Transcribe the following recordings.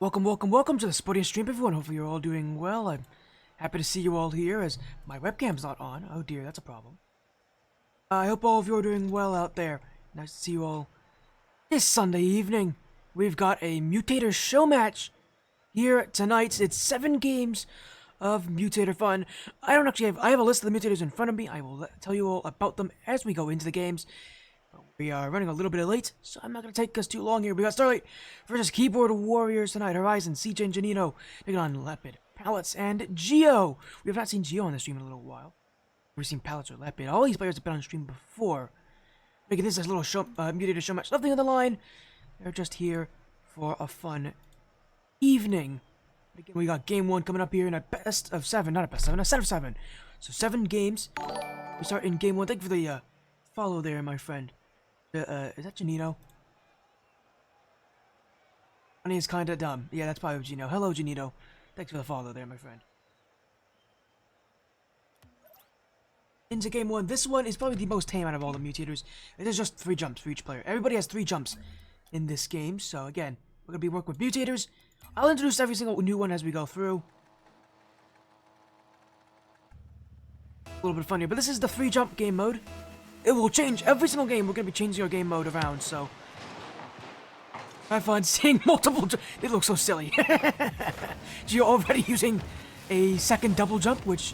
Welcome to the Sportiest stream, everyone. Hopefully you're all doing well. I'm happy to see you all here as my webcam's not on. Oh dear, that's a problem. I hope all of you are doing well out there. Nice to see you all. This Sunday evening, we've got a Mutators Showmatch here tonight. It's 7 games of Mutator fun. I have a list of the Mutators in front of me. I will tell you all about them as we go into the games. We are running a little bit late, so I'm not going to take us too long here. We got Starlight versus Keyboard Warriors tonight. Horizon, CJ and Janino taking on Leopard, Pallets, and Geo. We have not seen Geo on the stream in a little while. We've seen Pallets or Leopard. All these players have been on stream before. Making this a little Mutator show match. Nothing on the line. They're just here for a fun evening. Again, we got game 1 coming up here in a best of 7. Not a best of 7, a set of 7. So 7 games. We start in game 1. Thank you for the follow there, my friend. Is that Janito? Honey is kinda dumb. Yeah, that's probably Janito. Hello, Janito. Thanks for the follow there, my friend. Into game 1. This one is probably the most tame out of all the mutators. There's just 3 jumps for each player. Everybody has 3 jumps in this game. So again, we're gonna be working with mutators. I'll introduce every single new one as we go through. A little bit funny, but this is the 3 jump game mode. It will change every single game. We're going to be changing our game mode around, so have fun seeing multiple they look so silly. You're already using a second double jump, which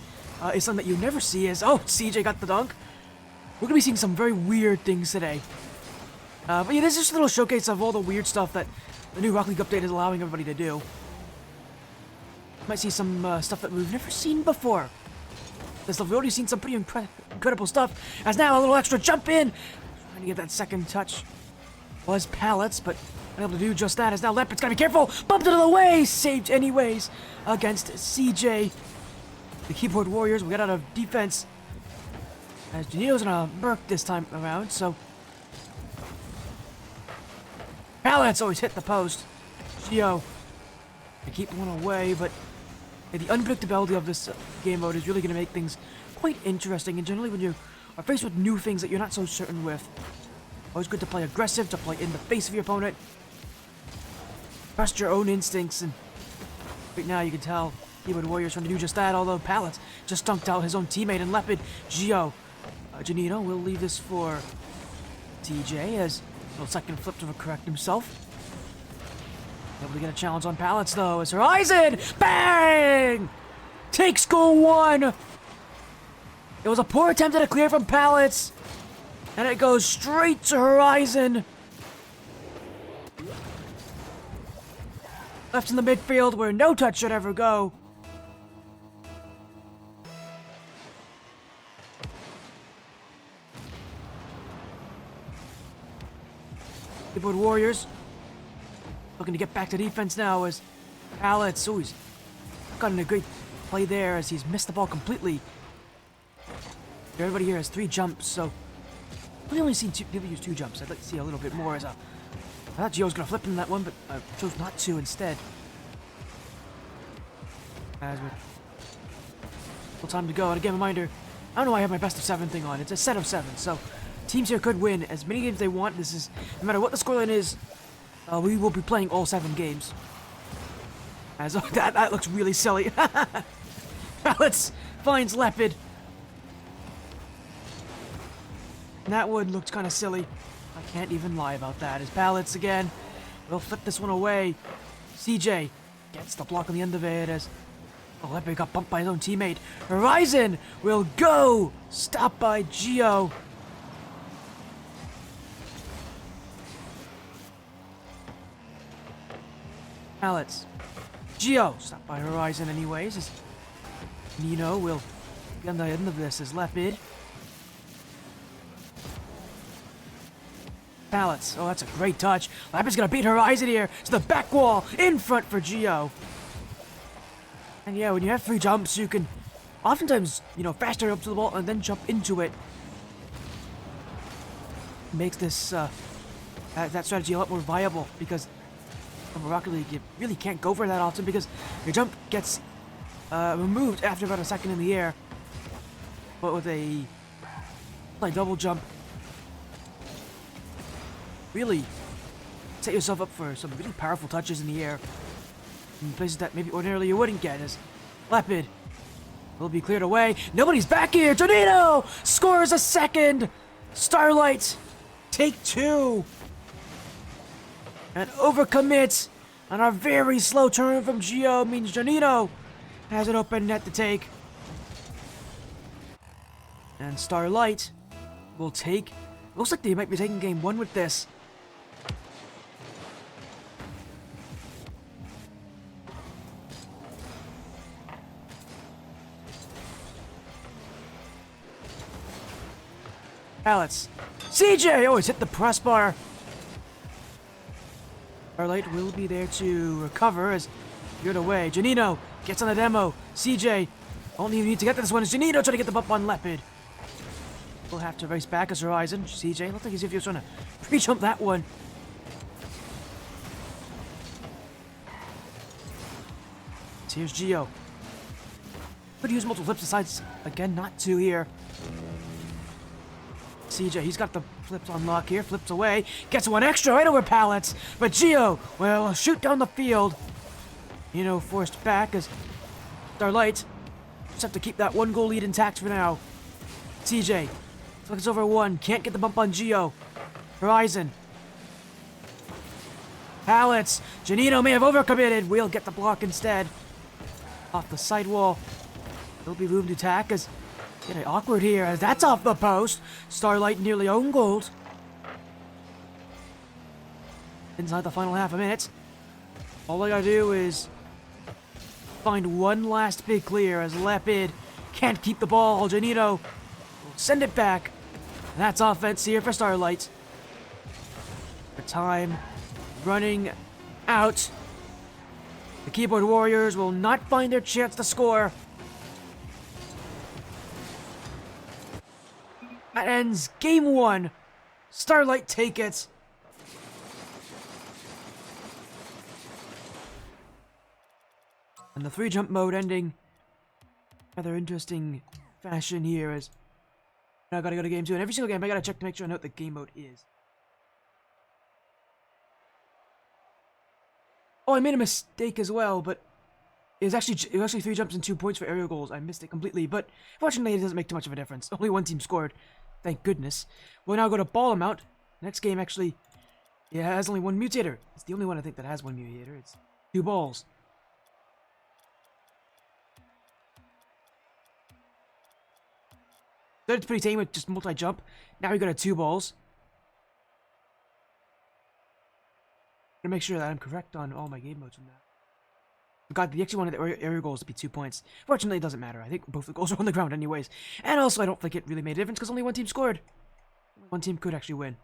is something that you never see as, oh, CJ got the dunk. We're going to be seeing some very weird things today. But yeah, this is just a little showcase of all the weird stuff that the new Rocket League update is allowing everybody to do. Might see some stuff that we've never seen before. We've already seen some pretty incredible stuff. As now a little extra jump in. Trying to get that second touch. Was Pallets, but unable to do just that. As now Leopard's gotta be careful. Bumped into the way. Saved anyways against CJ. The Keyboard Warriors will get out of defense. As Janito's gonna murk this time around, so. Pallets always hit the post. Geo. They keep one away, but the unpredictability of this game mode is really going to make things quite interesting, and generally when you are faced with new things that you're not so certain with, always good to play aggressive, to play in the face of your opponent, trust your own instincts, and right now you can tell Keyboard Warriors trying to do just that, although Pallets just dunked out his own teammate and Leopard. Geo. Janino will leave this for TJ as a little second flip to correct himself. Able to get a challenge on Pallets though as Horizon! Bang! Takes goal 1! It was a poor attempt at a clear from Pallets. And it goes straight to Horizon. Left in the midfield where no touch should ever go. Keyboard Warriors looking to get back to defense now as Pallets, oh, he's gotten a great play there as he's missed the ball completely. Everybody here has 3 jumps, so we only seen people use 2 jumps. I'd like to see a little bit more as I thought Gio was going to flip in that one, but I chose not to instead. As we're little time to go, and again, reminder, I don't know why I have my best of 7 thing on. It's a set of 7, so teams here could win as many games they want. This is, no matter what the scoreline is, we will be playing all 7 games. As that looks really silly. Pallets finds Leopard. That one looked kind of silly. I can't even lie about that. As Pallets again will flip this one away. CJ gets the block on the end of it as Leopard got bumped by his own teammate. Horizon will go. Stopped by Geo. Pallets. Geo stopped by Horizon anyways as Nino will get on the end of this as Leopard. Pallets. Oh, that's a great touch. Leopard's gonna beat Horizon here to the back wall in front for Geo. And yeah, when you have 3 jumps, you can oftentimes, faster up to the ball and then jump into it. Makes this that strategy a lot more viable because from Rocket League, you really can't go for that often because your jump gets removed after about a second in the air. But with a double jump, really set yourself up for some really powerful touches in the air. in places that maybe ordinarily you wouldn't get, as Leopard will be cleared away. Nobody's back here. Tornado scores a second. Starlight, take 2. And overcommits on a very slow turn from Gio means Janino has an open net to take. And Starlight will take... Looks like they might be taking game 1 with this. Pallets. CJ always hit the press bar. Starlight will be there to recover as you're away. Janino gets on the demo. CJ, only you need to get to this one is Janino trying to get the bump on Leopard. We'll have to race back as Horizon. CJ, looks like as if he was trying to pre-jump that one. So here's Gio. Could use multiple flips besides, again, not 2 here. CJ, he's got the flips on lock here, flips away, gets one extra right over Pallets, but Gio will shoot down the field. You know, forced back as Starlight just have to keep that 1 goal lead intact for now. CJ, looks like it's over 1, can't get the bump on Gio. Horizon. Pallets, Janino may have overcommitted, we'll get the block instead. Off the sidewall. There'll be room to attack as getting awkward here as that's off the post. Starlight nearly own gold. Inside the final half a minute. All I gotta do is find one last big clear as Leopard can't keep the ball. Janino will send it back. And that's offense here for Starlight. The time running out. The Keyboard Warriors will not find their chance to score. That ends game 1. Starlight take it. And the 3-jump mode ending rather interesting fashion here as now I gotta go to game 2. And every single game I gotta check to make sure I know what the game mode is. Oh, I made a mistake as well, but it was actually 3 jumps and 2 points for aerial goals. I missed it completely, but fortunately it doesn't make too much of a difference. Only 1 team scored. Thank goodness. We'll now go to ball amount. Next game actually, yeah, has only 1 mutator. It's the only one I think that has 1 mutator. It's 2 balls. Started pretty tame with just multi-jump. Now we go to 2 balls. I'm gonna make sure that I'm correct on all my game modes from that. God, they actually wanted the area goals to be 2 points. Fortunately, it doesn't matter. I think both the goals are on the ground anyways. And also, I don't think it really made a difference because only 1 team scored. 1 team could actually win.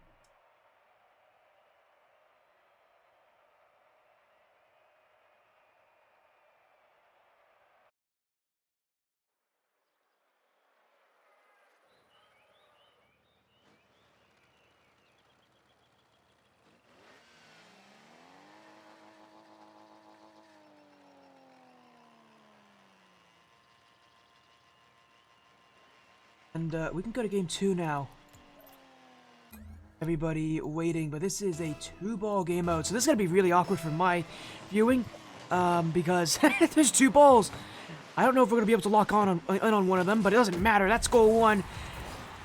And we can go to game 2 now. Everybody waiting, but this is a 2-ball game mode, so this is gonna be really awkward for my viewing, because there's 2 balls. I don't know if we're gonna be able to lock on one of them, but it doesn't matter. That's goal 1.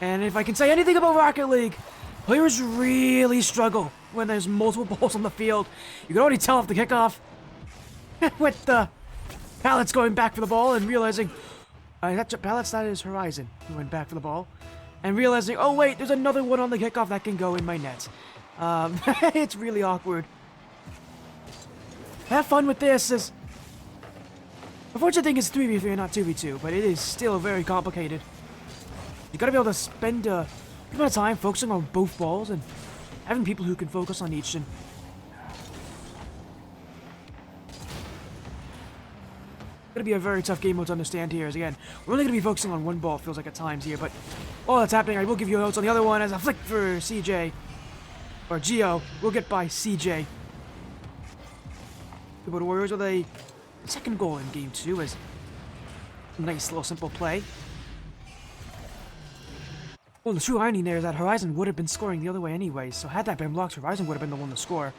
And if I can say anything about Rocket League, players really struggle when there's multiple balls on the field. You can already tell off the kickoff with the Pallets going back for the ball and realizing. Pallets, that is Horizon, who went back for the ball. And realizing, oh wait, there's another one on the kickoff that can go in my net. It's really awkward. Have fun with this. The fortunate thing is 3v3 and not 2v2, but it is still very complicated. You gotta be able to spend a good amount of time focusing on both balls and having people who can focus on each. And gonna be a very tough game mode to understand here, as again, we're only gonna be focusing on 1 ball, feels like at times here, but all that's happening, I will give you notes on the other one as a flick for CJ, or Gio, will get by CJ. But Warriors with a 2nd goal in game 2 is a nice little simple play. Well, the true irony there is that Horizon would have been scoring the other way anyway, so had that been blocked, Horizon would have been the one to score.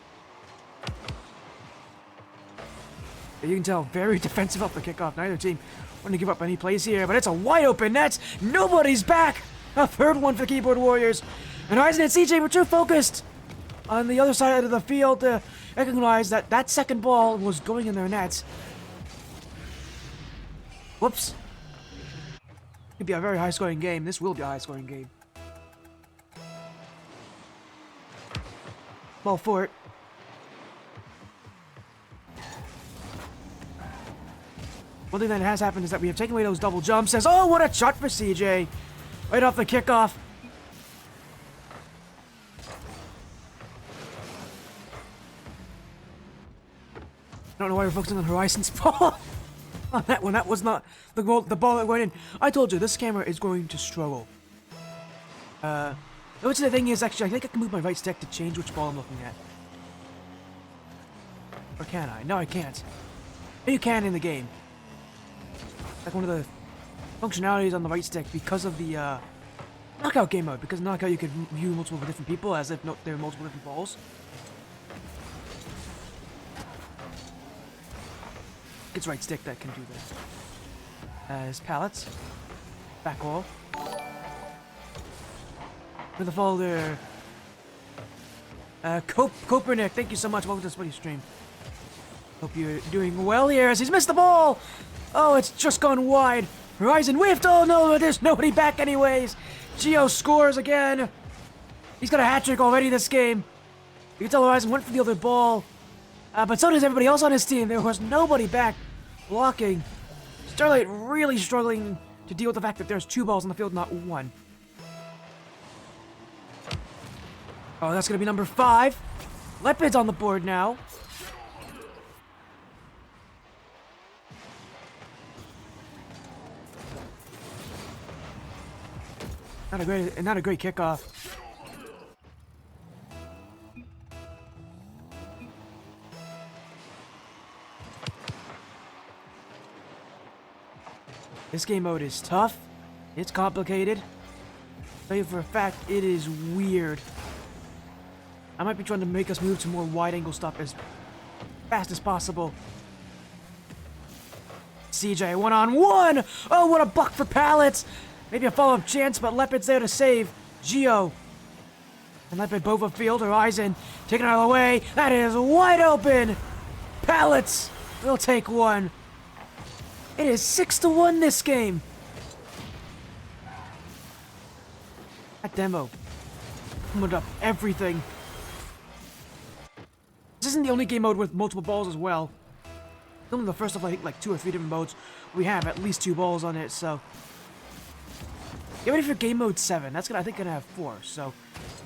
You can tell, very defensive off the kickoff. Neither team wanting to give up any plays here, but it's a wide open net. Nobody's back. A third one for the Keyboard Warriors. And Ryzen and CJ were too focused on the other side of the field to recognize that that second ball was going in their nets. Whoops. Could be a very high-scoring game. This will be a high-scoring game. Ball for it. One thing that has happened is that we have taken away those double jumps. Says, oh, what a shot for CJ. Right off the kickoff. I don't know why we're focusing on Horizon's ball. On that one, that was not the ball that went in. I told you, this camera is going to struggle. Which the thing is, actually, I think I can move my right stick to change which ball I'm looking at. Or can I? No, I can't. You can in the game. Like one of the functionalities on the right stick because of the knockout game mode. Because in knockout you could view multiple different people as if there were multiple different balls. It's right stick that can do that. His pallets. Back wall. For the folder. Copernic, thank you so much. Welcome to the Spuddy stream. Hope you're doing well here as he's missed the ball. Oh, it's just gone wide. Horizon whiffed. Oh no, there's nobody back anyways. Geo scores again. He's got a hat trick already this game. You can tell Horizon went for the other ball. But so does everybody else on his team. There was nobody back blocking. Starlight really struggling to deal with the fact that there's 2 balls on the field, not 1. Oh, that's going to be number 5. Leopard's on the board now. Not a great kickoff. This game mode is tough. It's complicated. I'll tell you for a fact, it is weird. I might be trying to make us move to more wide-angle stuff as fast as possible. CJ, 1-on-1! Oh, what a buck for pallets! Maybe a follow-up chance, but Leopard's there to save. Geo. And Leopard Bova Field, Horizon, taking it out of the way. That is wide open! Pallets will take 1. It is 6-1 this game. That demo summed up everything. This isn't the only game mode with multiple balls as well. It's only the first of, I think, like 2 or 3 different modes. We have at least 2 balls on it, so... Get ready for game mode 7. That's gonna, I think, gonna have 4, so...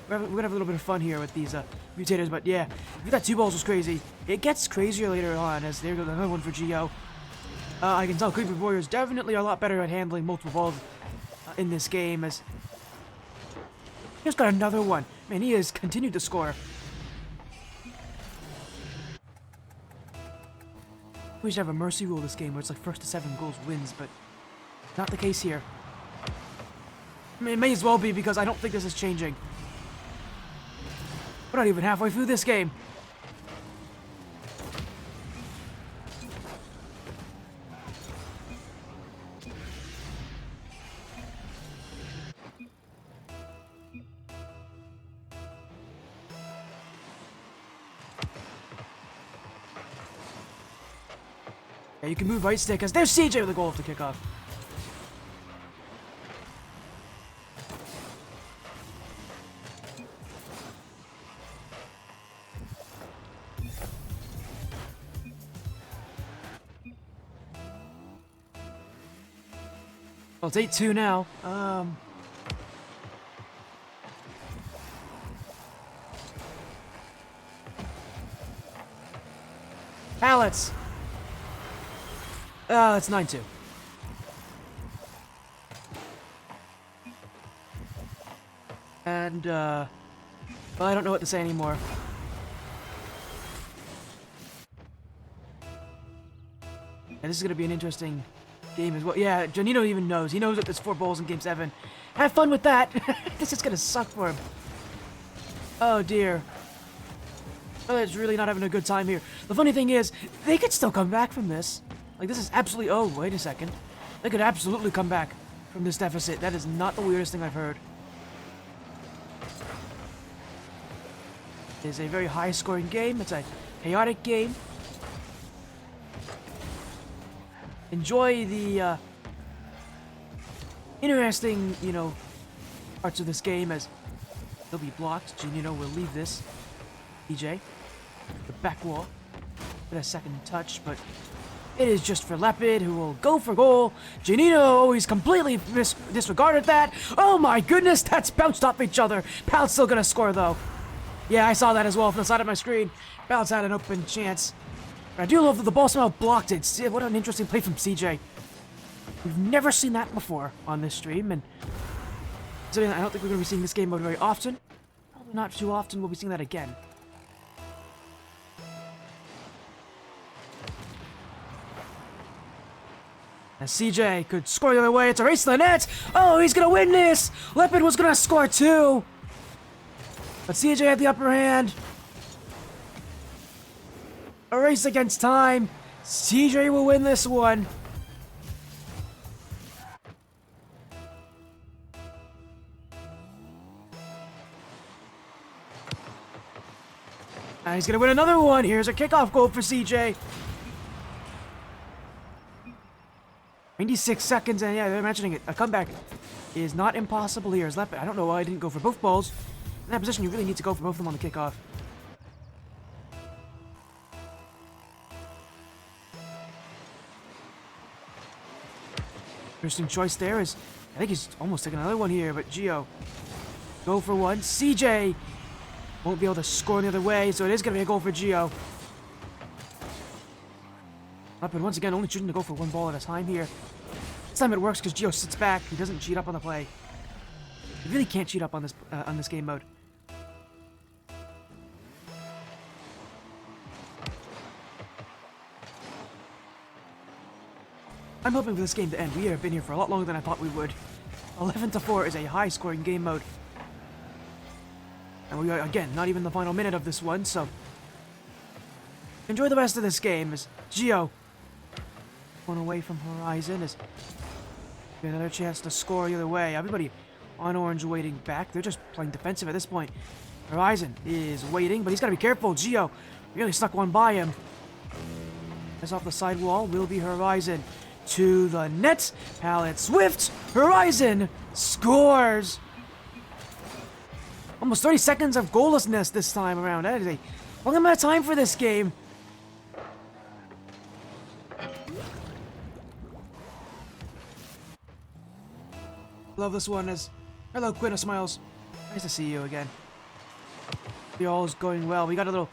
We're gonna have a little bit of fun here with these, mutators, but yeah. If you thought 2 balls was crazy, it gets crazier later on, as there goes another one for Geo. I can tell Keyboard Warriors definitely are a lot better at handling multiple balls in this game, as... He's got another one. Man, he has continued to score. We should have a mercy rule this game where it's like first to 7 goals wins, but not the case here. I mean, it may as well be because I don't think this is changing. We're not even halfway through this game. Yeah, you can move right stick, as there's CJ with the goal of the kickoff. Well, it's 8-2 now. Pallets. It's 9-2. And, well, I don't know what to say anymore. Yeah, this is gonna be an interesting game as well. Yeah, Janino even knows. He knows that there's 4 balls in Game 7. Have fun with that! This is gonna suck for him. Oh, dear. Starlight's really not having a good time here. The funny thing is, they could still come back from this. Like, this is absolutely... Oh, wait a second. They could absolutely come back from this deficit. That is not the weirdest thing I've heard. It is a very high-scoring game. It's a chaotic game. Enjoy the interesting, you know, parts of this game as they'll be blocked. Janino will leave this. DJ, the back wall. Get a second touch, but it is just for Leopard, who will go for goal. Janino always completely disregarded that. Oh my goodness, that's bounced off each other. Pal's still gonna score though. Yeah, I saw that as well from the side of my screen. Pal's had an open chance. But I do love that the ball somehow blocked it. See, what an interesting play from CJ. We've never seen that before on this stream, and so I don't think we're going to be seeing this game mode very often. Probably not too often we'll be seeing that again. As CJ could score the other way, it's a race to the net! Oh, he's going to win this! Leopard was going to score too! But CJ had the upper hand. A race against time. CJ will win this one. And he's gonna win another one. Here's a kickoff goal for CJ. 96 seconds, and yeah, they're mentioning it. A comeback is not impossible here. As Leopard, I don't know why I didn't go for both balls. In that position, you really need to go for both of them on the kickoff. Interesting choice there is, I think he's almost taking another one here, but Gio, go for one. CJ won't be able to score the other way, so it is going to be a goal for Gio. Leopard once again only choosing to go for one ball at a time here. This time it works because Gio sits back. He doesn't cheat up on the play. You really can't cheat up on this game mode. I'm hoping for this game to end. We have been here for a lot longer than I thought we would. 11-4 is a high-scoring game mode. And we are, again, not even the final minute of this one, so... enjoy the rest of this game as Gio, one away from Horizon, is another chance to score the other way. Everybody on orange waiting back. They're just playing defensive at this point. Horizon is waiting, but he's got to be careful. Gio really stuck one by him. As off the side wall will be Horizon. To the net. Pallet Swift. Horizon scores. Almost 30 seconds of goallessness this time around. That is a long amount of time for this game. Love this one as... hello, Quinn of Smiles. Nice to see you again. You're all going well. We got a little...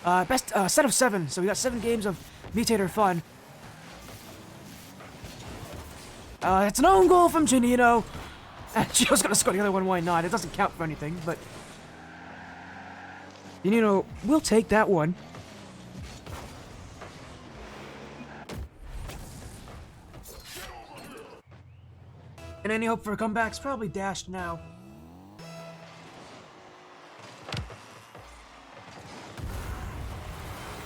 best set of 7. So we got 7 games of Mutator fun. It's an own goal from Janino. And Gio's gonna score the other one, why not? It doesn't count for anything, but... Janino will take that one. And any hope for a comeback's probably dashed now.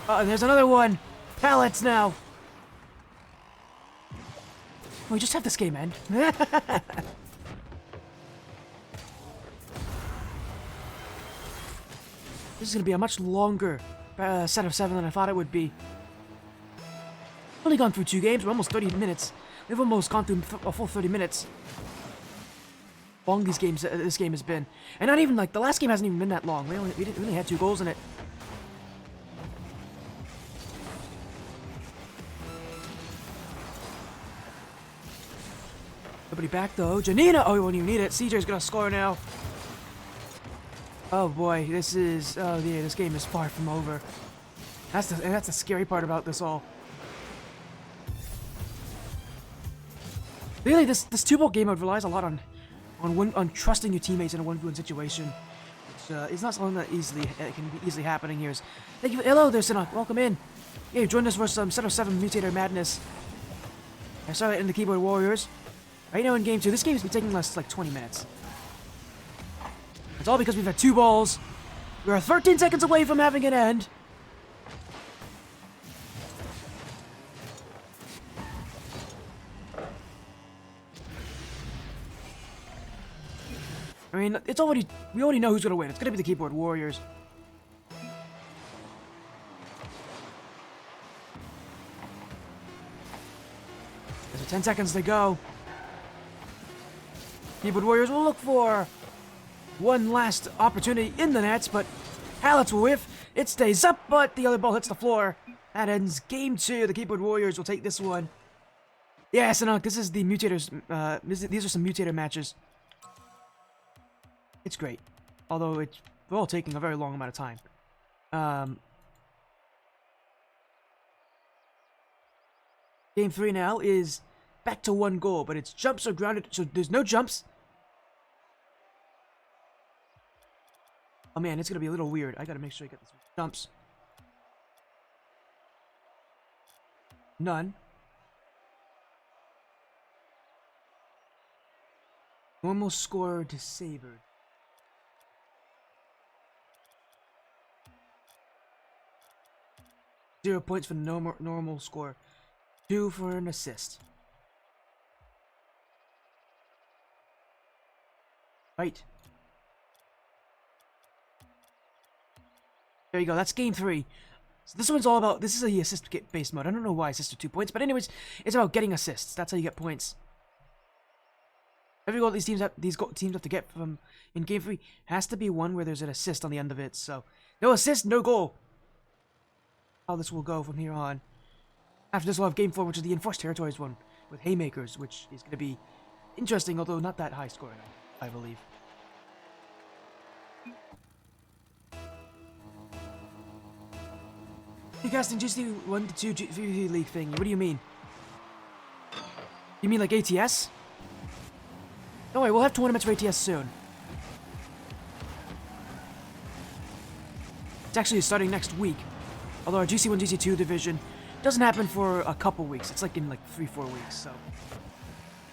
And there's another one. Pallets now. We just have this game end. This is going to be a much longer set of 7 than I thought it would be. Only gone through 2 games. We're almost 30 minutes. We've almost gone through a full 30 minutes. Long this game has been, and not even like the last game hasn't even been that long. We only had 2 goals in it. Nobody back though. Janina! Oh, he won't even need it. CJ's gonna score now. Oh boy, this is... oh yeah, this game is far from over. That's the scary part about this all. Really, this 2-ball game mode relies a lot on trusting your teammates in a 1v1 situation. Which is not something that can be easily happening here. Thank you. Hello there, Sinnoh. Welcome in. Yeah, you joined us for some set of 7 Mutator madness. I saw it in the Keyboard Warriors. Right now in game 2, this game has been taking us like 20 minutes. It's all because we've had 2 balls We are 13 seconds away from having it end. I mean, we already know who's gonna win. It's gonna be the keyboard warriors. There's 10 seconds to go. Keyboard warriors will look for one last opportunity in the nets, but Hallett's will whiff. It stays up, but the other ball hits the floor. That ends game 2. The keyboard warriors will take this one. Yeah, so now this is the mutators. These are some mutator matches. It's great, although it's all taking a very long amount of time. Game 3 now is back to 1 goal, but its jumps are grounded, so there's no jumps. Oh man, it's gonna be a little weird. I gotta make sure I get this jumps. None. Normal score disabled. 0 points for the normal score. 2 for an assist. Right. There you go. That's game 3. So this one's all about. This is a assist-based mode. I don't know why assists are 2 points, but anyways, it's about getting assists. That's how you get points. Every goal these teams have to get from in game 3 has to be one where there's an assist on the end of it. So no assist, no goal. How this will go from here on. After this, we'll have game 4, which is the Enforced Territories one with haymakers, which is going to be interesting, although not that high scoring, I believe. You casting GC 1 to 2 G3 League thing. What do you mean? You mean like ATS? Don't worry, we'll have tournaments for ATS soon. It's actually starting next week. Although our GC1, GC2 division doesn't happen for a couple weeks. It's like in like 3-4 weeks, so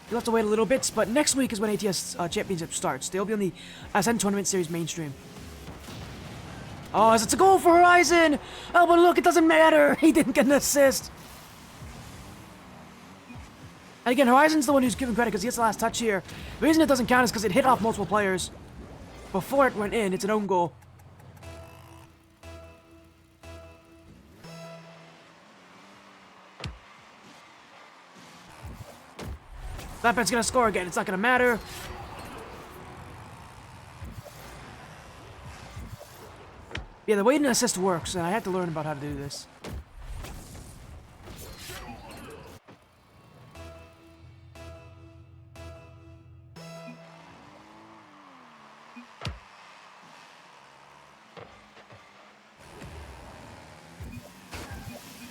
you'll have to wait a little bit. But next week is when ATS Championship starts. They'll be on the Ascent Tournament Series mainstream. Oh, it's a goal for Horizon! Oh, but look, it doesn't matter. He didn't get an assist. And again, Horizon's the one who's given credit because he gets the last touch here. The reason it doesn't count is because it hit off multiple players before it went in. It's an own goal. That bet's gonna score again. It's not gonna matter. Yeah, the wait and assist works, and I had to learn about how to do this.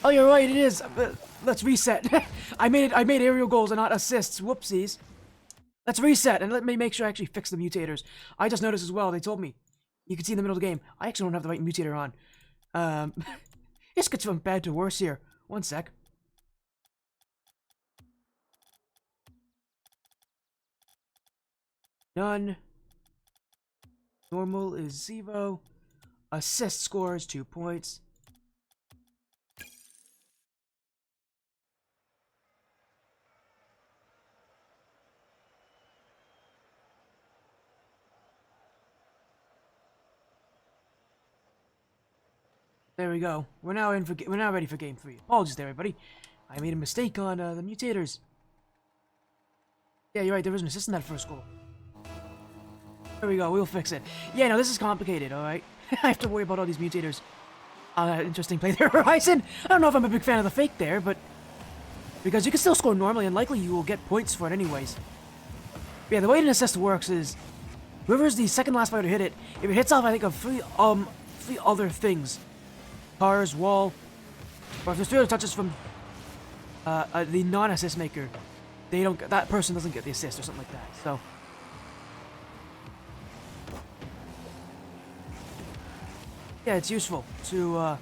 Oh, you're right. It is. Let's reset. I made aerial goals and not assists. Whoopsies. Let's reset and let me make sure I actually fix the mutators. I just noticed as well. They told me you can see in the middle of the game. I actually don't have the right mutator on. This gets from bad to worse here. One sec. None. Normal is 0. Assist score is 2 points. There we go. We're now ready for game 3. Apologies there, everybody. I made a mistake on the mutators. Yeah, you're right. There was an assist in that first goal. There we go. We'll fix it. Yeah, no, this is complicated. All right, I have to worry about all these mutators. Interesting play there, Horizon. I don't know if I'm a big fan of the fake there, but because you can still score normally, and likely you will get points for it anyways. But yeah, the way an assist works is whoever's the second last player to hit it, if it hits off, I think of three other things. Cars, wall, or if there's 3 other touches from the non-assist maker, that person doesn't get the assist or something like that. So yeah, it's useful to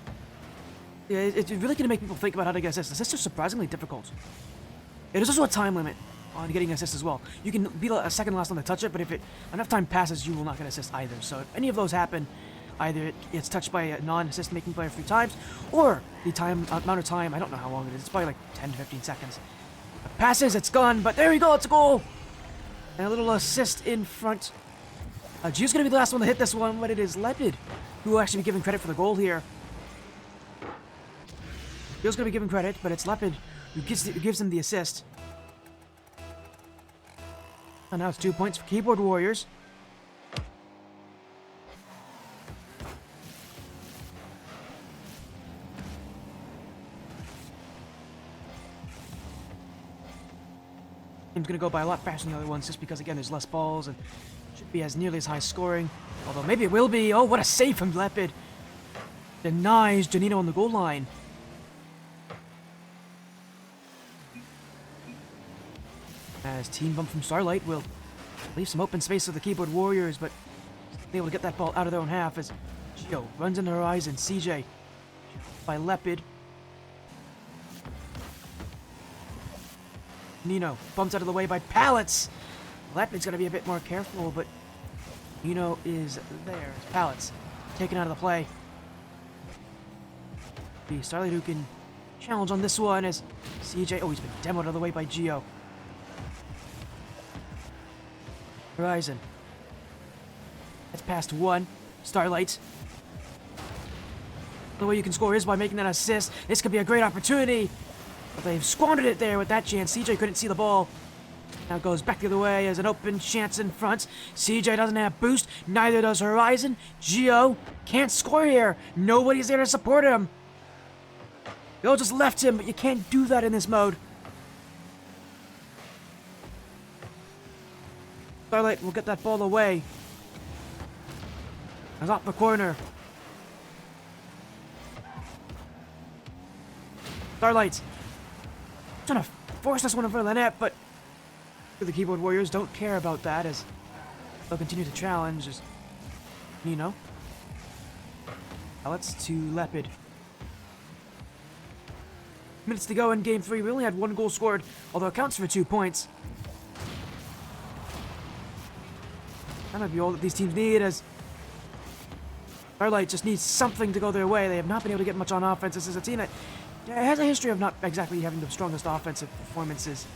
yeah, it's really gonna make people think about how to get assists. Assists are surprisingly difficult. There's also a time limit on getting assists as well. You can be a second last one to touch it, but if enough time passes, you will not get assist either. So if any of those happen, Either it's touched by a non-assist making player 3 times, or the amount of time, I don't know how long it is, it's probably like 10 to 15 seconds. It passes, it's gone, but there we go, it's a goal! And a little assist in front. Gio's going to be the last one to hit this one, but it is Lepid who will actually be given credit for the goal here. Gio's going to be given credit, but it's Lepid who gives him the assist. And now it's 2 points for Keyboard Warriors. Game's going to go by a lot faster than the other ones just because, again, there's less balls and should be as nearly as high scoring. Although maybe it will be. Oh, what a save from Lepid. Denies Janino on the goal line. As team bump from Starlight will leave some open space for the Keyboard Warriors, but able to get that ball out of their own half as Gio runs into Horizon. CJ by Lepid. Nino bumped out of the way by Pallets. Lepid's going to be a bit more careful, but Nino is there. Pallets taken out of the play. The Starlight who can challenge on this one as CJ... Oh, he's been demoed out of the way by Gio. Horizon. That's past one. Starlight. The way you can score is by making that assist. This could be a great opportunity. But they've squandered it there with that chance. CJ couldn't see the ball. Now goes back the other way as an open chance in front. CJ doesn't have boost. Neither does Horizon. Gio can't score here. Nobody's there to support him. They all just left him, but you can't do that in this mode. Starlight will get that ball away. It's off the corner. Starlight trying to force this one in front of the net, but the Keyboard Warriors don't care about that as they'll continue to challenge. As Nino. Pallets to Lepid. Minutes to go in Game 3. We only had 1 goal scored, although it counts for 2 points. That might be all that these teams need, as Starlight just needs something to go their way. They have not been able to get much on offense. This is a team that has a history of not exactly having the strongest offensive performances.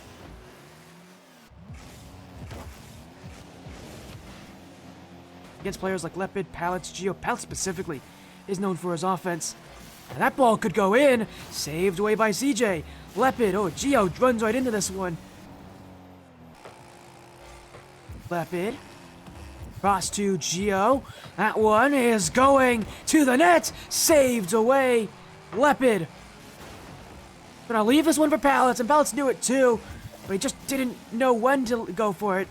Against players like Lepid, Pallets, Gio. Pallets specifically is known for his offense. And that ball could go in. Saved away by CJ. Lepid. Oh, Gio runs right into this one. Lepid. Cross to Gio. That one is going to the net. Saved away. Lepid. Gonna leave this one for Pallets, and Pallets knew it too, but he just didn't know when to go for it.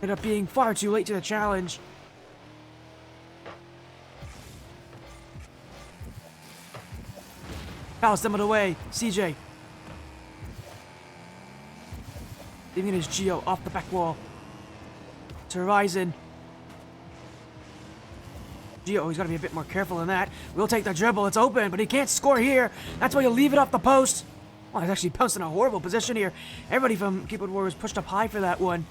Ended up being far too late to the challenge. Pallets demoed away. CJ. Leaving it as Gio off the back wall. To Horizon. Gio, he's got to be a bit more careful than that. We'll take the dribble. It's open, but he can't score here. That's why you leave it off the post. Well, he's actually bounced in a horrible position here. Everybody from Keyboard Warriors pushed up high for that one.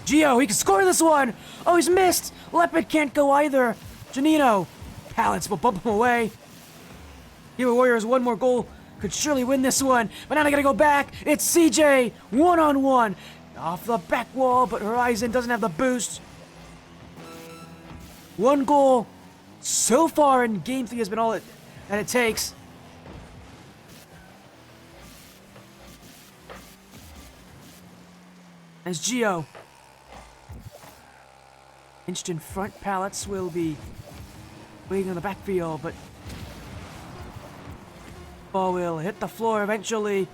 Gio, he can score this one. Oh, he's missed. Lepid can't go either. Janino. Pallets will bump him away. Keyboard Warriors, 1 more goal. Could surely win this one, but now they gotta go back. It's CJ, 1-on-1. Off the back wall, but Horizon doesn't have the boost. 1 goal so far in Game 3 has been all that it takes. As Gio. Inched in front, Pallets will be waiting on the backfield, but ball will hit the floor eventually.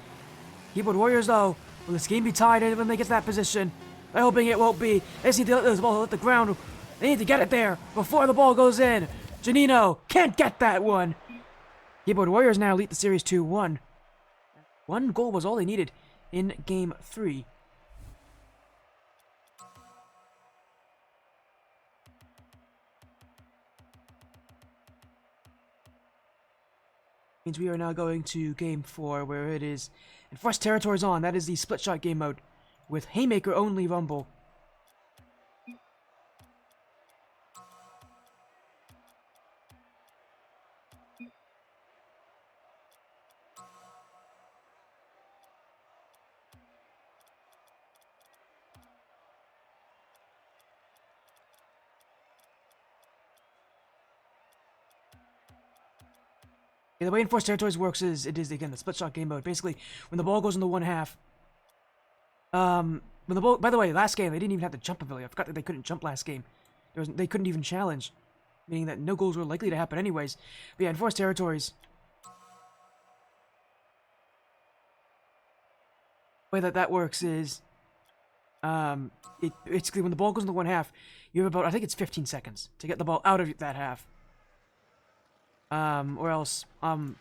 Keyboard Warriors, though, will this game be tied when they get to that position? I'm hoping it won't be. They just need to let this ball hit the ground. They need to get it there before the ball goes in. Janino can't get that one. Keyboard Warriors now lead the series 2-1. 1 goal was all they needed in Game 3. Means we are now going to game 4, where it is Enforced Territories on. That is the split shot game mode with Haymaker only rumble. Yeah, the way Enforced Territories works is, it is, again, the split shot game mode. Basically, when the ball goes in the one half, when the ball, by the way, last game, they didn't even have to jump pavilion. I forgot that they couldn't jump last game. They couldn't even challenge, meaning that no goals were likely to happen anyways. But yeah, Enforced Territories, the way that works is, basically, when the ball goes in the one half, you have about, I think it's 15 seconds to get the ball out of that half. Or else, well,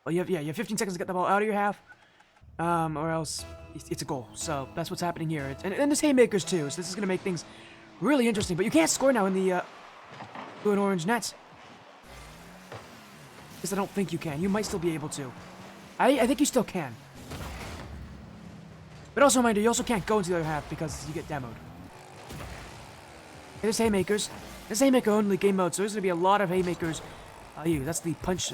you have 15 seconds to get the ball out of your half, or else it's a goal. So that's what's happening here. And there's haymakers too, so this is going to make things really interesting. But you can't score now in the blue and orange nets. Because I don't think you can. You might still be able to. I think you still can. But also, reminder, you also can't go into the other half because you get demoed. There's haymakers. This is haymaker only game mode, so there's going to be a lot of haymakers. That's the punch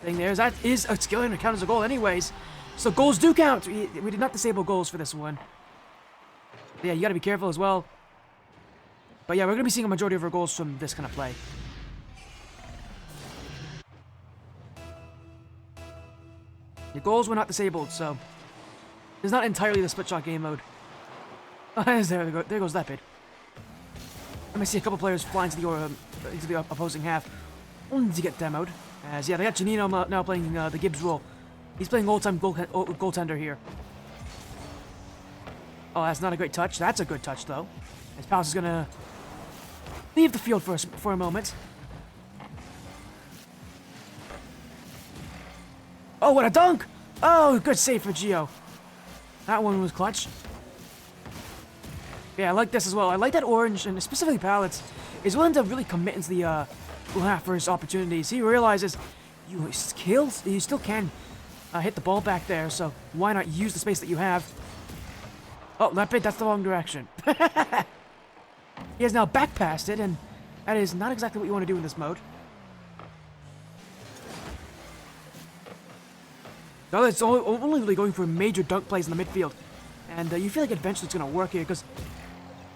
thing there. That is a skill and it counts as a goal anyways. So goals do count. We did not disable goals for this one. But yeah, you got to be careful as well. But yeah, we're going to be seeing a majority of our goals from this kind of play. Your goals were not disabled, so it's not entirely the split shot game mode. There goes that bit. I may see a couple players fly into the opposing half, only to get demoed. As yeah, they got Janino now playing the Gibbs role. He's playing old-time goaltender here. Oh, that's not a great touch. That's a good touch though. As Palace is gonna leave the field for a moment. Oh, what a dunk! Oh, good save for Gio. That one was clutch. Yeah, I like this as well. I like that Orange, and specifically Pallets, is willing to really commit into the blue half for his opportunities. He realizes you still can hit the ball back there, so why not use the space that you have? Oh, that's the wrong direction. He has now back passed it, and that is not exactly what you want to do in this mode. So it's only really going for major dunk plays in the midfield, and you feel like eventually it's going to work here, because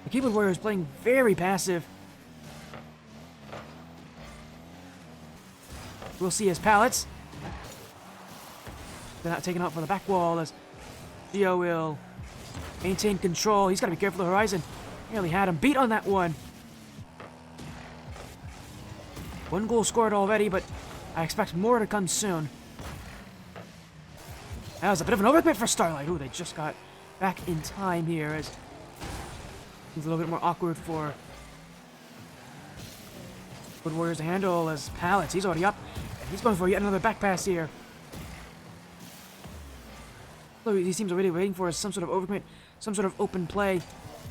the Keyboard Warrior is playing very passive. We'll see his pallets. They're not taken out for the back wall as Gio will maintain control. He's got to be careful of the horizon. Nearly had him beat on that one. One goal scored already, but I expect more to come soon. That was a bit of an overcommit for Starlight. Ooh, they just got back in time here as it's a little bit more awkward for Wood Warriors to handle as Pallets. He's already up. And he's going for yet another back pass here. So he seems already waiting for some sort of overcommit, some sort of open play.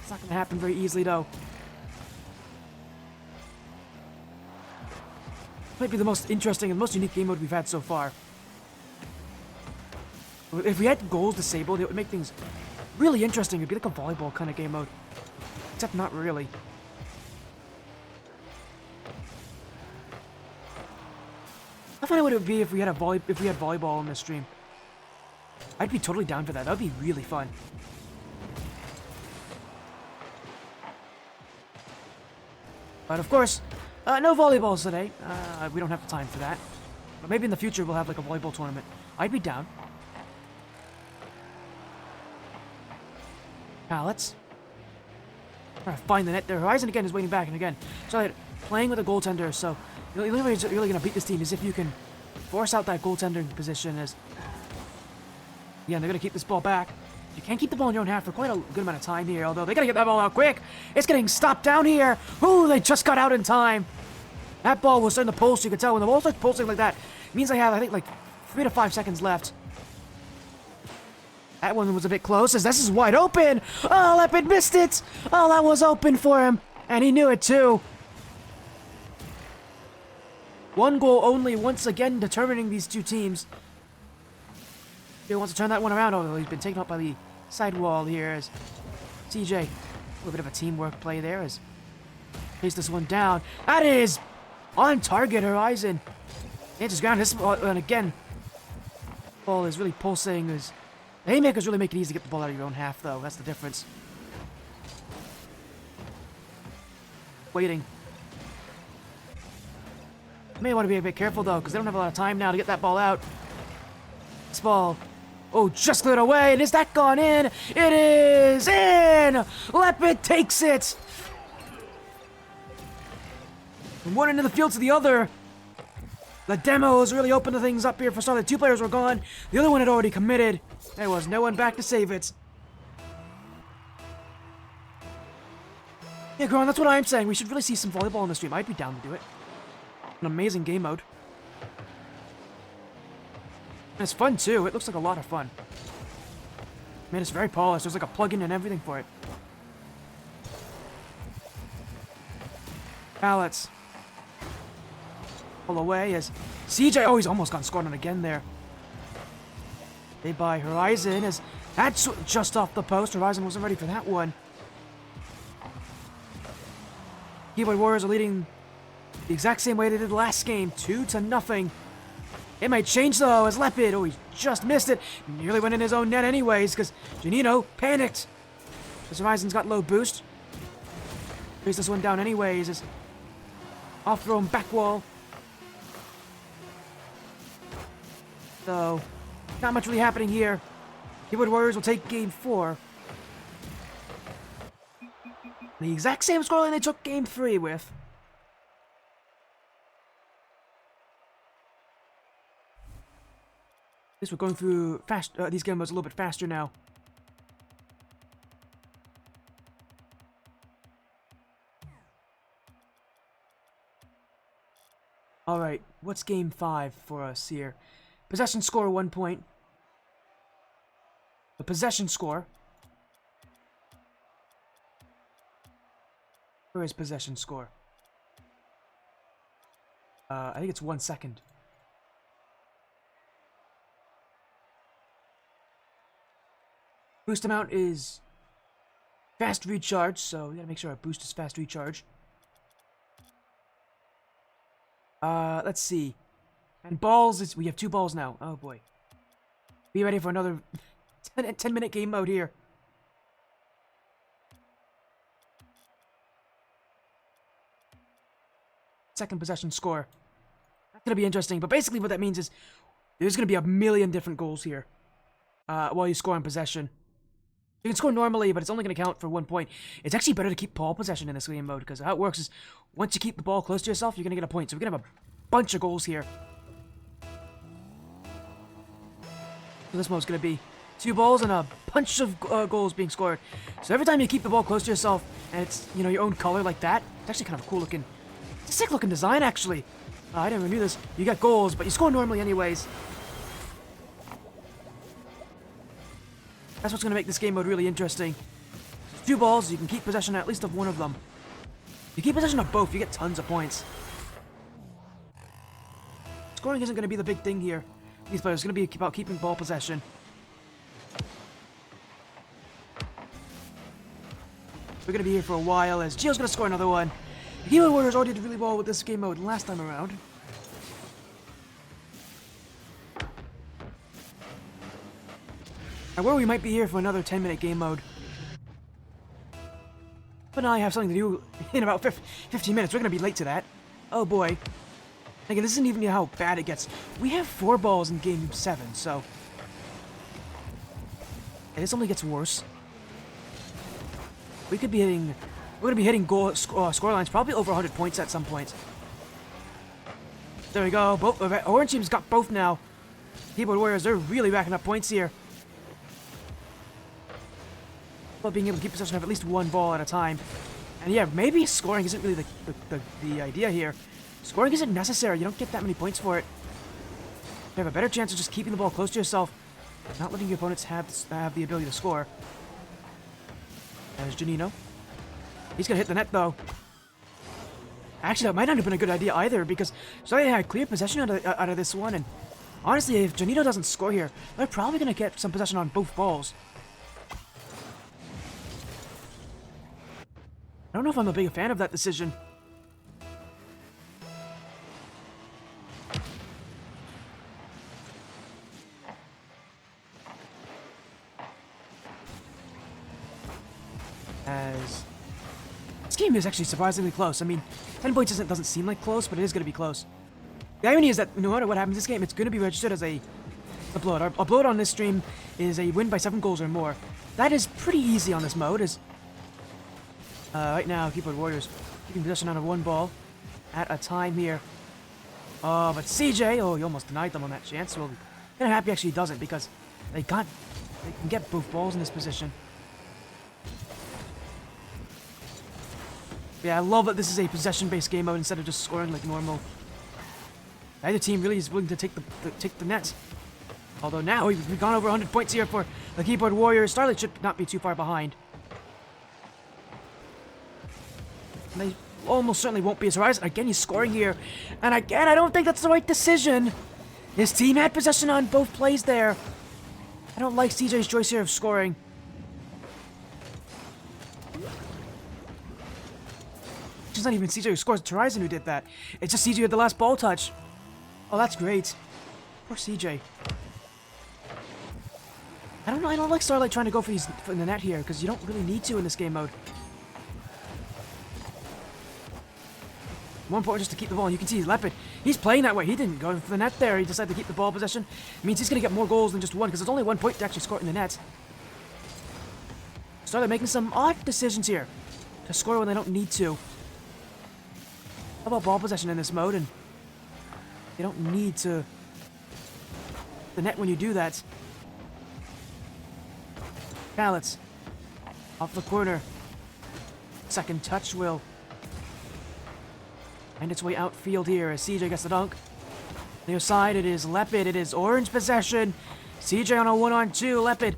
It's not going to happen very easily, though. Might be the most interesting and most unique game mode we've had so far. If we had goals disabled, it would make things really interesting. It'd be like a volleyball kind of game mode. Except not really. How funny would it be if we had volleyball in this stream? I'd be totally down for that. That would be really fun. But of course, no volleyballs today. We don't have the time for that. But maybe in the future we'll have like a volleyball tournament. I'd be down. Pallets. Trying to find the net there. Horizon again is waiting back and again. So playing with a goaltender, so the only way you're really going to beat this team is if you can force out that goaltending position. As yeah, they're going to keep this ball back. You can't keep the ball in your own half for quite a good amount of time here, although they got to get that ball out quick. It's getting stopped down here. Ooh, they just got out in time. That ball was starting to pulse. You can tell when the ball starts pulsing like that, it means they have, I think, like 3 to 5 seconds left. That one was a bit close, as this is wide open. Oh, Leopard missed it. Oh, that was open for him, and he knew it too. One goal only, once again determining these two teams. He wants to turn that one around, although he's been taken up by the sidewall here as CJ. A little bit of a teamwork play there as chase this one down. That is on target, Horizon. Dances ground this ball, and again, ball is really pulsing. The haymakers really make it easy to get the ball out of your own half, though. That's the difference. Waiting. You may want to be a bit careful, though, because they don't have a lot of time now to get that ball out. This ball, oh, just cleared away, and is that gone in? It is in! Leopard takes it! From one end of the field to the other. The demo has really opened things up here for Starlight. Two players were gone. The other one had already committed. There was no one back to save it. Yeah, Gron, that's what I'm saying. We should really see some volleyball in the stream. I'd be down to do it. An amazing game mode. And it's fun, too. It looks like a lot of fun. Man, it's very polished. There's like a plug-in and everything for it. Pallets. Pull away as CJ, oh, he's almost gone scored on again there. They by Horizon as that's just off the post. Horizon wasn't ready for that one. Keyboard Warriors are leading the exact same way they did last game, 2-0. It might change though as Leopard, oh, he just missed it. Nearly went in his own net anyways because Janino panicked. Because Horizon's got low boost. Raise this one down anyways as off throw him back wall. So, not much really happening here. Keyboard Warriors will take game 4. The exact same scoreline they took game 3 with. At least we're going through these game modes a little bit faster now. Alright, what's game 5 for us here? Possession score 1 point. The possession score. Where is possession score? I think it's 1 second. Boost amount is fast recharge, so we gotta make sure our boost is fast recharge. Let's see. And balls, we have 2 balls now. Oh boy. Be ready for another 10-minute game mode here. Second possession score. That's gonna be interesting, but basically what that means is there's gonna be a million different goals here while you score on possession. You can score normally, but it's only gonna count for 1 point. It's actually better to keep ball possession in this game mode because how it works is once you keep the ball close to yourself, you're gonna get a point. So we're gonna have a bunch of goals here. So this mode's gonna be 2 balls and a bunch of goals being scored. So every time you keep the ball close to yourself and it's, you know, your own color like that, it's actually kind of a cool looking. It's a sick looking design, actually. I never knew this. You get goals, but you score normally anyways. That's what's going to make this game mode really interesting. 2 balls, you can keep possession at least of one of them. If you keep possession of both, you get tons of points. Scoring isn't going to be the big thing here. These players are going to be about keeping ball possession. We're going to be here for a while as Gio's going to score another one. The Keyboard Warriors already did really well with this game mode last time around. And where we might be here for another 10-minute game mode. But now I have something to do in about 15 minutes. We're going to be late to that. Oh boy. Again, this isn't even how bad it gets. We have 4 balls in game 7, so... And this only gets worse. We could be hitting... We're going to be hitting score lines probably over 100 points at some point. There we go. Both Orange team's got both now. Keyboard Warriors, they're really racking up points here. But being able to keep possession of at least 1 ball at a time. And yeah, maybe scoring isn't really the idea here. Scoring isn't necessary. You don't get that many points for it. You have a better chance of just keeping the ball close to yourself. Not letting your opponents have the ability to score. There's Janino. He's going to hit the net, though. Actually, that might not have been a good idea either, because Starlight had clear possession out of this one, and honestly, if Janito doesn't score here, they're probably going to get some possession on both balls. I don't know if I'm a big fan of that decision. As this game is actually surprisingly close. I mean, 10 points doesn't seem like close, but it is going to be close. The irony is that no matter what happens in this game, it's going to be registered as a blowout. A blowout on this stream is a win by 7 goals or more. That is pretty easy on this mode. Right now, Keyboard Warriors keeping possession out of one ball at a time here. Oh, but CJ, oh, he almost denied them on that chance. Well, kind of happy actually he doesn't, because they can get both balls in this position. Yeah, I love that this is a possession-based game mode instead of just scoring like normal. Either team really is willing to take the net. Although now we've gone over 100 points here for the Keyboard Warriors. Starlight should not be too far behind. And they almost certainly won't be surprised. Again, he's scoring here. And again, I don't think that's the right decision. His team had possession on both plays there. I don't like CJ's choice here of scoring. It's not even CJ who scores, it's Horizon who did that. It's just CJ with the last ball touch. Oh, that's great. Poor CJ. I don't know, I don't like Starlight trying to go for the net here, because you don't really need to in this game mode. More important just to keep the ball, and you can see Leopard, he's playing that way. He didn't go for the net there, he decided to keep the ball possession. It means he's going to get more goals than just one, because there's only 1 point to actually score in the net. Starlight making some odd decisions here to score when they don't need to. How about ball possession in this mode? And you don't need to the net when you do that. Pallets off the corner. Second touch will find its way outfield here as CJ gets the dunk. Near side, it is Leopard. It is orange possession. CJ on a 1-on-2. Leopard.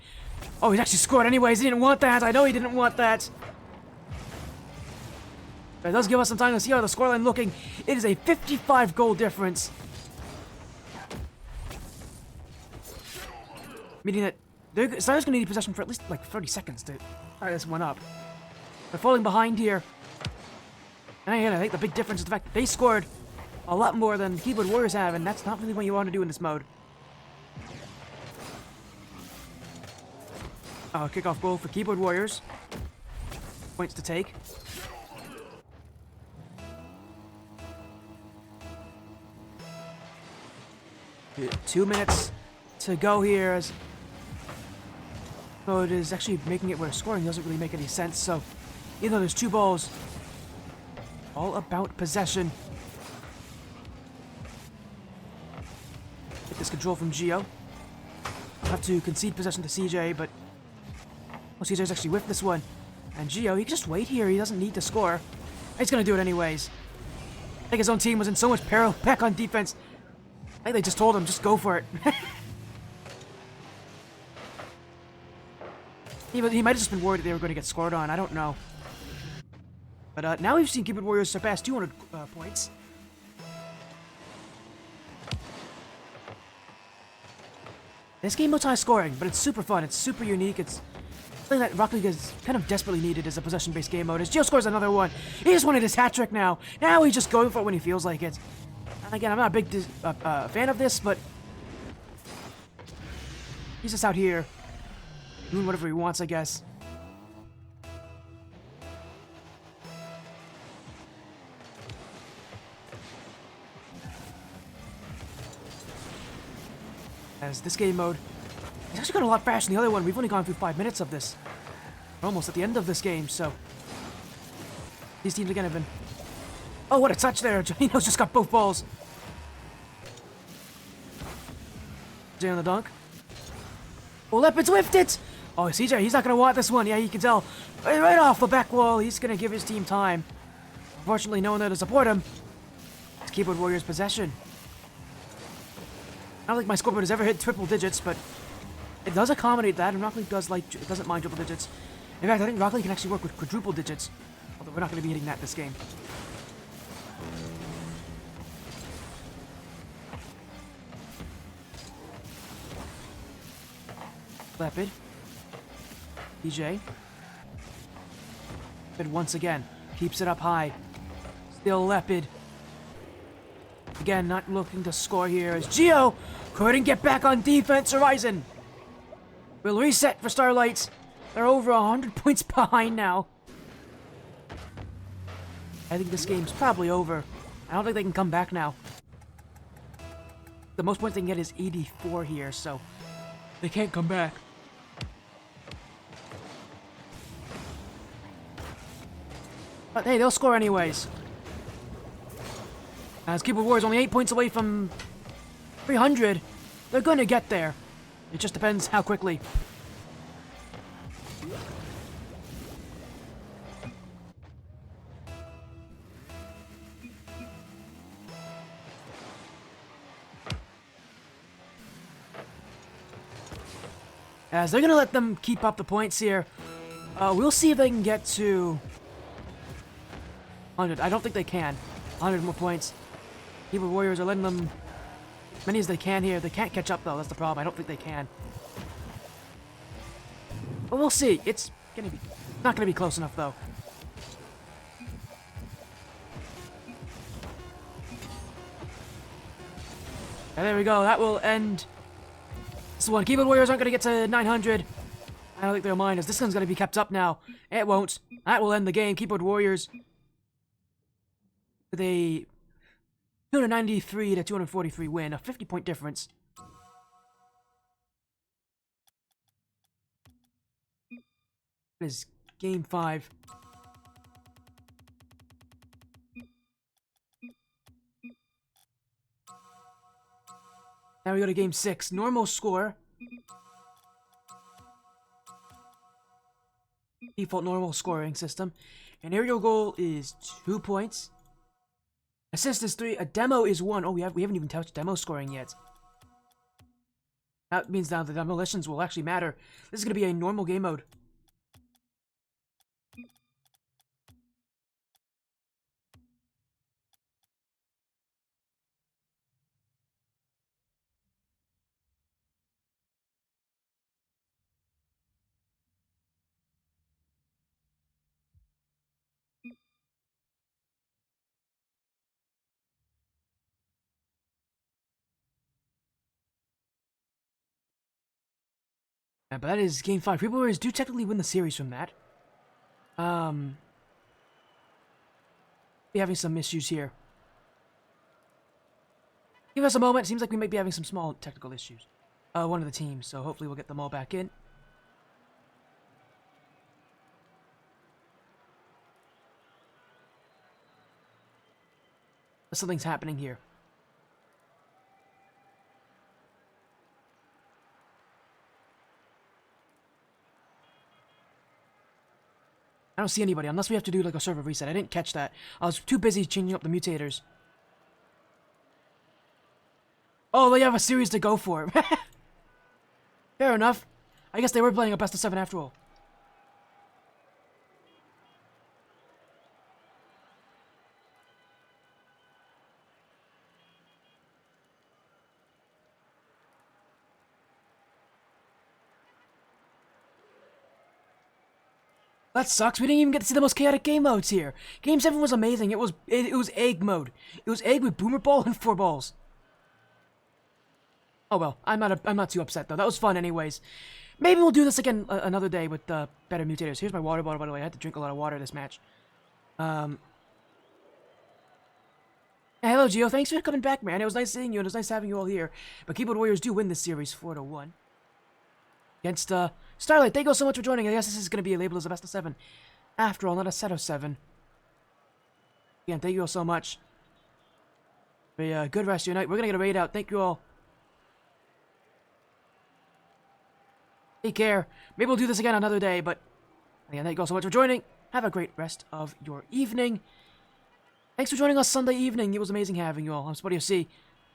Oh, he actually scored anyways. He didn't want that. I know he didn't want that. But it does give us some time to see how the scoreline looking. It is a 55 goal difference. Meaning that Starlight's going to need possession for at least like 30 seconds to tie this one up. They're falling behind here. And again, I think the big difference is the fact that they scored a lot more than Keyboard Warriors have, and that's not really what you want to do in this mode. Kickoff goal for Keyboard Warriors. Points to take. Two minutes to go here as mode is actually making it where scoring doesn't really make any sense. So even though there's 2 balls, all about possession. Get this control from Gio. I'll have to concede possession to CJ, but CJ's actually with this one. And Gio, he can just wait here. He doesn't need to score. He's gonna do it anyways. I think his own team was in so much peril back on defense. I think they just told him, just go for it. He might have just been worried that they were going to get scored on. I don't know. But now we've seen Keyboard Warriors surpass 200 points. This game mode's high scoring, but it's super fun. It's super unique. It's something that Rocket League is kind of desperately needed as a possession-based game mode. As Gio scores another one. He just wanted his hat trick now. Now he's just going for it when he feels like it. And again, I'm not a big fan of this, but he's just out here doing whatever he wants, I guess. As this game mode is actually gone a lot faster than the other one. We've only gone through 5 minutes of this. We're almost at the end of this game, so these teams again have been... Oh, what a touch there! Janino's just got both balls. CJ on the dunk. Oh, Leopard's whiffed it! Oh, CJ, he's not going to want this one. Yeah, you can tell. Right off the back wall, he's going to give his team time. Unfortunately, no one there to support him. It's Keyboard Warriors' possession. I don't think my scoreboard has ever hit triple digits, but it does accommodate that, and Rocket League doesn't mind triple digits. In fact, I think Rocket League can actually work with quadruple digits, although we're not going to be hitting that this game. Leopard. DJ. Leopard once again. Keeps it up high. Still Leopard. Again, not looking to score here as Geo couldn't get back on defense. Horizon will reset for Starlight. They're over 100 points behind now. I think this game's probably over. I don't think they can come back now. The most points they can get is 84 here, so they can't come back. But hey, they'll score anyways. As Keyboard Warriors only 8 points away from 300, they're gonna get there. It just depends how quickly. As they're gonna let them keep up the points here. We'll see if they can get to 100. I don't think they can. 100 more points. Keyboard Warriors are letting them as many as they can here. They can't catch up though, that's the problem. I don't think they can. But we'll see. It's not gonna be close enough though. And there we go. That will end this one. Keyboard Warriors aren't gonna get to 900. I don't think they'll mind as this one's gonna be kept up now. It won't. That will end the game. Keyboard Warriors with a 293 to 243 win, a 50-point difference. That is game 5. Now we go to game 6. Normal score. Default normal scoring system. An aerial goal is 2 points. Assist is 3. A demo is 1. Oh, we haven't even touched demo scoring yet. That means now the demolitions will actually matter. This is going to be a normal game mode. Yeah, but that is game 5. Keyboard Warriors do technically win the series from that. Be having some issues here. Give us a moment. Seems like we might be having some small technical issues. One of the teams, so hopefully we'll get them all back in. Something's happening here. I don't see anybody, unless we have to do like a server reset. I didn't catch that. I was too busy changing up the mutators. Oh, they have a series to go for. Fair enough. I guess they were playing a best of 7 after all. That sucks. We didn't even get to see the most chaotic game modes here. Game 7 was amazing. It was egg mode. It was egg with boomer ball and 4 balls. Oh well, I'm not too upset though. That was fun anyways. Maybe we'll do this again another day with better mutators. Here's my water bottle, by the way. I had to drink a lot of water this match. Hey, hello Gio. Thanks for coming back, man. It was nice seeing you and it was nice having you all here. But Keyboard Warriors do win this series 4-1. Against Starlight. Thank you all so much for joining. I guess this is going to be labeled as a best of 7. After all, not a set of 7. Again, thank you all so much. Have a good rest of your night. We're going to get a raid out. Thank you all. Take care. Maybe we'll do this again another day, but again, thank you all so much for joining. Have a great rest of your evening. Thanks for joining us Sunday evening. It was amazing having you all. I'm Bo7 Mutators Showmatch,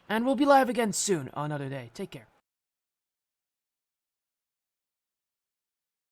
and we'll be live again soon on another day. Take care.